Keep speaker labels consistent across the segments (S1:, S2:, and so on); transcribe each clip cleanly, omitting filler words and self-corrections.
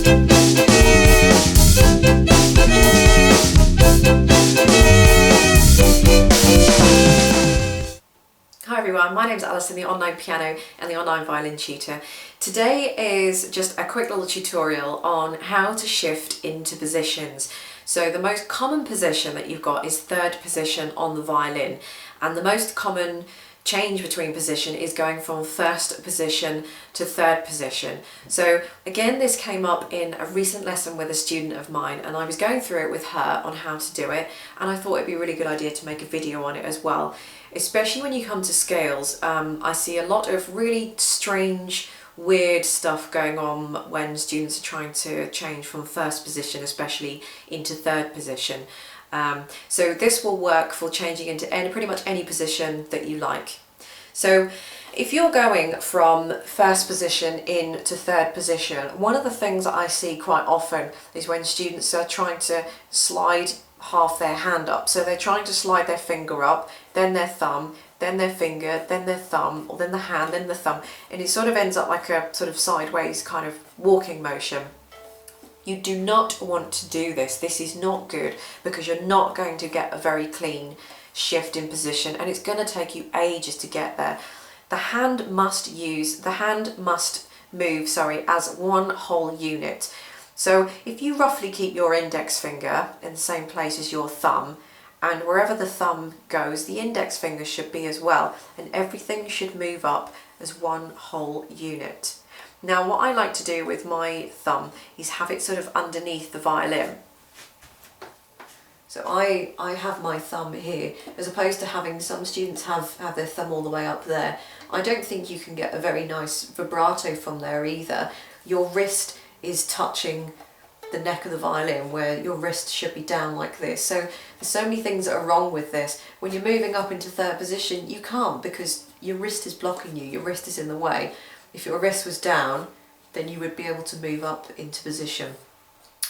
S1: Hi everyone, my name's Alison, the online piano and the online violin tutor. Today is just a quick little tutorial on how to shift into positions. So the most common position that you've got is third position on the violin, and the most common change between position is going from first position to third position. So again, this came up in a recent lesson with a student of mine, and I was going through it with her on how to do it, and I thought it'd be a really good idea to make a video on it as well. Especially when you come to scales, I see a lot of really strange, weird stuff going on when students are trying to change from first position, especially into third position. So this will work for changing into pretty much any position that you like. So if you're going from first position into third position, one of the things that I see quite often is when students are trying to slide half their hand up. So they're trying to slide their finger up, then their thumb, then their finger, then their thumb, or then the hand, then the thumb, and it sort of ends up like a sort of sideways kind of walking motion. You do not want to do this. This is not good, because you're not going to get a very clean shift in position, and it's going to take you ages to get there. The hand must move, as one whole unit. So if you roughly keep your index finger in the same place as your thumb, and wherever the thumb goes, the index finger should be as well, and everything should move up as one whole unit. Now what I like to do with my thumb is have it sort of underneath the violin. So I have my thumb here, as opposed to having some students have their thumb all the way up there. I don't think you can get a very nice vibrato from there either. Your wrist is touching the neck of the violin, where your wrist should be down like this. So there's so many things that are wrong with this. When you're moving up into third position, you can't, because your wrist is blocking you, your wrist is in the way. If your wrist was down, then you would be able to move up into position.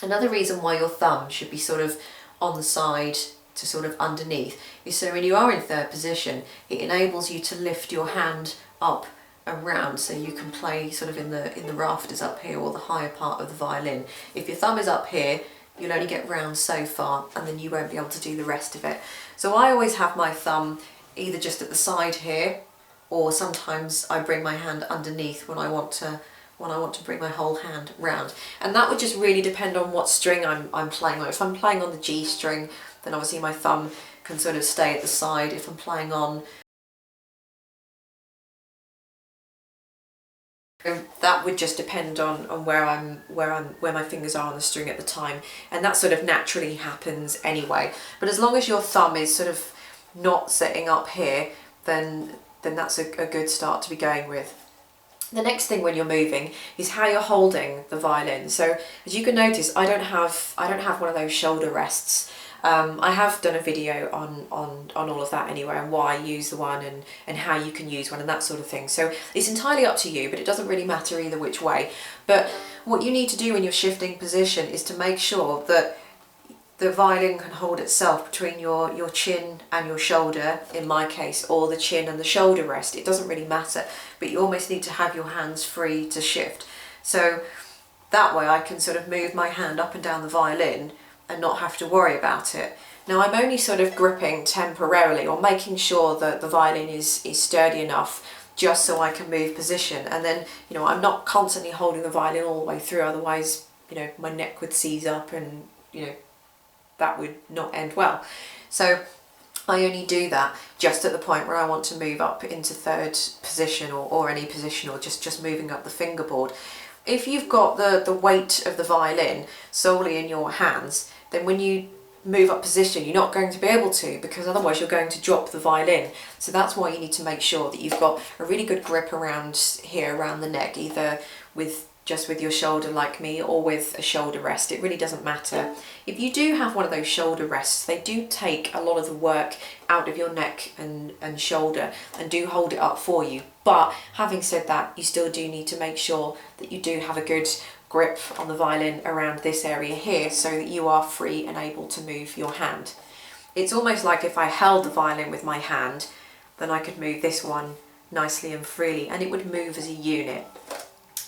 S1: Another reason why your thumb should be sort of on the side to sort of underneath is so when you are in third position, it enables you to lift your hand up around, so you can play sort of in the rafters up here, or the higher part of the violin. If your thumb is up here, you'll only get round so far, and then you won't be able to do the rest of it. So I always have my thumb either just at the side here, or sometimes I bring my hand underneath when I want to bring my whole hand round. And that would just really depend on what string I'm playing on. If I'm playing on the G string, then obviously my thumb can sort of stay at the side. If I'm playing on, that would just depend on where my fingers are on the string at the time, and that sort of naturally happens anyway. But as long as your thumb is sort of not sitting up here, then that's a good start to be going with. The next thing when you're moving is how you're holding the violin. So as you can notice, I don't have one of those shoulder rests. I have done a video on all of that anyway, and why I use the one, and how you can use one, and that sort of thing. So it's entirely up to you, but it doesn't really matter either which way. But what you need to do when you're shifting position is to make sure that the violin can hold itself between your chin and your shoulder, in my case, or the chin and the shoulder rest. It doesn't really matter, but you almost need to have your hands free to shift. So that way I can sort of move my hand up and down the violin and not have to worry about it. Now I'm only sort of gripping temporarily, or making sure that the violin is sturdy enough just so I can move position, and then I'm not constantly holding the violin all the way through, otherwise my neck would seize up, and that would not end well. So I only do that just at the point where I want to move up into third position, or any position, or just moving up the fingerboard. If you've got the weight of the violin solely in your hands, then when you move up position, you're not going to be able to, because otherwise you're going to drop the violin. So that's why you need to make sure that you've got a really good grip around here, around the neck, either just with your shoulder like me, or with a shoulder rest. It really doesn't matter. If you do have one of those shoulder rests, they do take a lot of the work out of your neck and shoulder, and do hold it up for you. But having said that, you still do need to make sure that you do have a good grip on the violin around this area here, so that you are free and able to move your hand. It's almost like if I held the violin with my hand, then I could move this one nicely and freely, and it would move as a unit.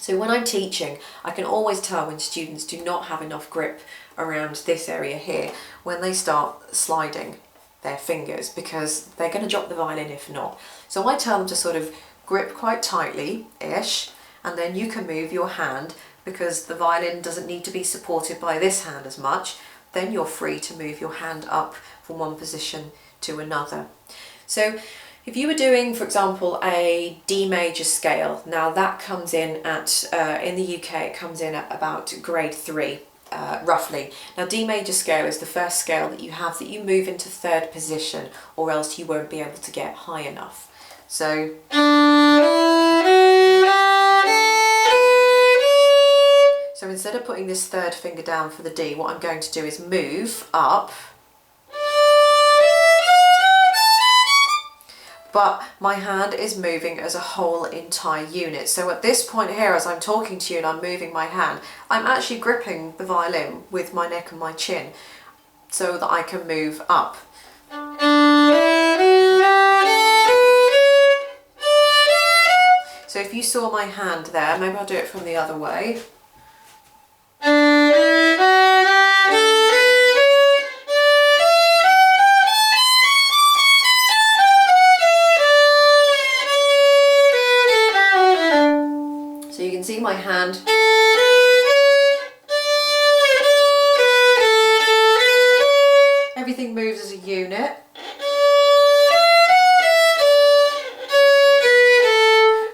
S1: So when I'm teaching, I can always tell when students do not have enough grip around this area here when they start sliding their fingers, because they're going to drop the violin if not. So I tell them to sort of grip quite tightly-ish, and then you can move your hand, because the violin doesn't need to be supported by this hand as much. Then you're free to move your hand up from one position to another. So if you were doing, for example, a D major scale, now that comes in at, in the UK, it comes in at about grade 3, roughly. Now D major scale is the first scale that you move into 3rd position, or else you won't be able to get high enough. So instead of putting this 3rd finger down for the D, what I'm going to do is move up, but my hand is moving as a whole entire unit. So at this point here, as I'm talking to you and I'm moving my hand, I'm actually gripping the violin with my neck and my chin so that I can move up. So if you saw my hand there, maybe I'll do it from the other way. So you can see my hand. Everything moves as a unit.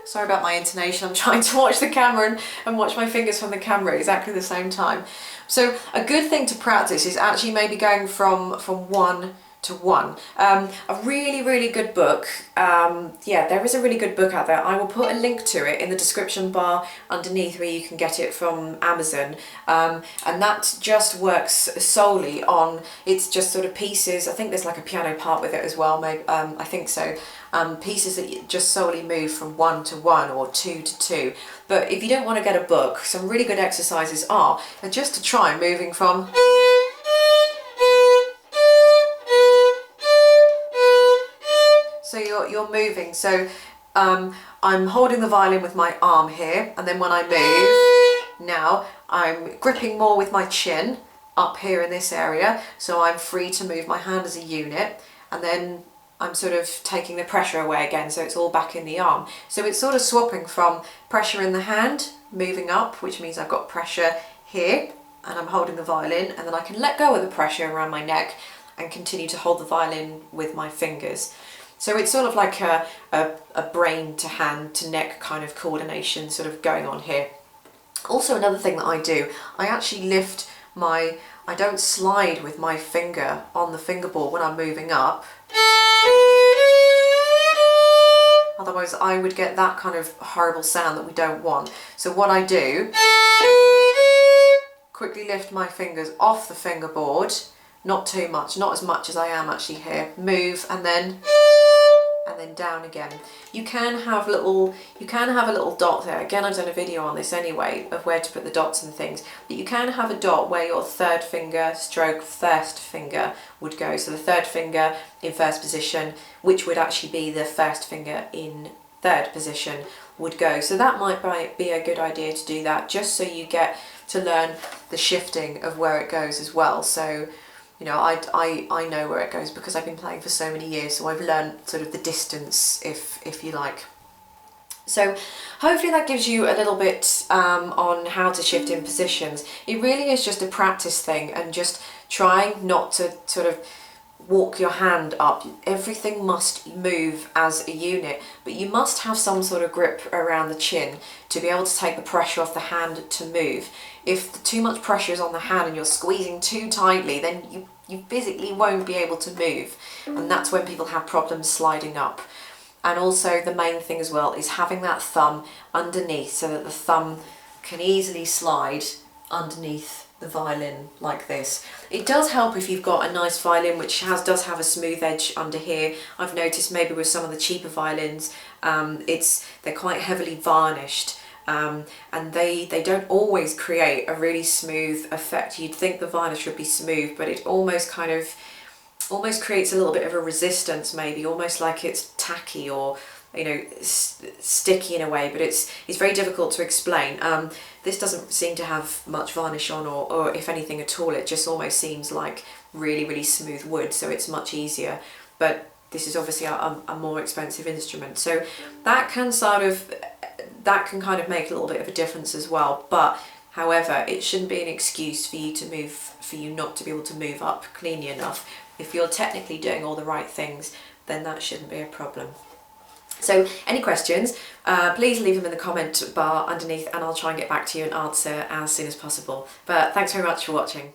S1: Sorry about my intonation, I'm trying to watch the camera and watch my fingers from the camera at exactly the same time. So a good thing to practice is actually maybe going from 1 to 1. A really good book, yeah, there is a really good book out there. I will put a link to it in the description bar underneath, where you can get it from Amazon, and that just works solely on, it's just sort of pieces, I think there's like a piano part with it as well, maybe, I think so, pieces that just solely move from 1 to 1 or 2 to 2. But if you don't want to get a book, some really good exercises are just to try moving from so you're moving. So I'm holding the violin with my arm here, and then when I move, now I'm gripping more with my chin up here in this area, so I'm free to move my hand as a unit, and then I'm sort of taking the pressure away again, so it's all back in the arm. So it's sort of swapping from pressure in the hand, moving up, which means I've got pressure here, and I'm holding the violin, and then I can let go of the pressure around my neck and continue to hold the violin with my fingers. So it's sort of like a brain to hand to neck kind of coordination sort of going on here. Also, another thing that I do, I actually lift my, I don't slide with my finger on the fingerboard when I'm moving up. Otherwise I would get that kind of horrible sound that we don't want. So what I do, quickly lift my fingers off the fingerboard, not too much, not as much as I am actually here, move, and then down again. You can have a little dot there. Again, I've done a video on this anyway of where to put the dots and things, but you can have a dot where your 3rd finger stroke 1st finger would go. So the 3rd finger in 1st position, which would actually be the 1st finger in 3rd position, would go. So that might be a good idea to do that, just so you get to learn the shifting of where it goes as well. So you know, I know where it goes because I've been playing for so many years, so I've learned sort of the distance, if you like. So hopefully that gives you a little bit on how to shift in positions. It really is just a practice thing, and just trying not to sort of walk your hand up. Everything must move as a unit, but you must have some sort of grip around the chin to be able to take the pressure off the hand to move. If too much pressure is on the hand and you're squeezing too tightly, then you physically won't be able to move, and that's when people have problems sliding up. And also the main thing as well is having that thumb underneath, so that the thumb can easily slide underneath the violin like this. It does help if you've got a nice violin which does have a smooth edge under here. I've noticed maybe with some of the cheaper violins, they're quite heavily varnished, and they don't always create a really smooth effect. You'd think the varnish would be smooth, but it almost creates a little bit of a resistance, maybe almost like it's tacky, or you know, sticky in a way, but it's very difficult to explain. This doesn't seem to have much varnish on, or if anything at all, it just almost seems like really smooth wood, so it's much easier. But this is obviously a more expensive instrument, so that can kind of make a little bit of a difference as well. But however, it shouldn't be an excuse for you not to be able to move up cleanly enough. If you're technically doing all the right things, then that shouldn't be a problem. So any questions, please leave them in the comment bar underneath, and I'll try and get back to you and answer as soon as possible. But thanks very much for watching.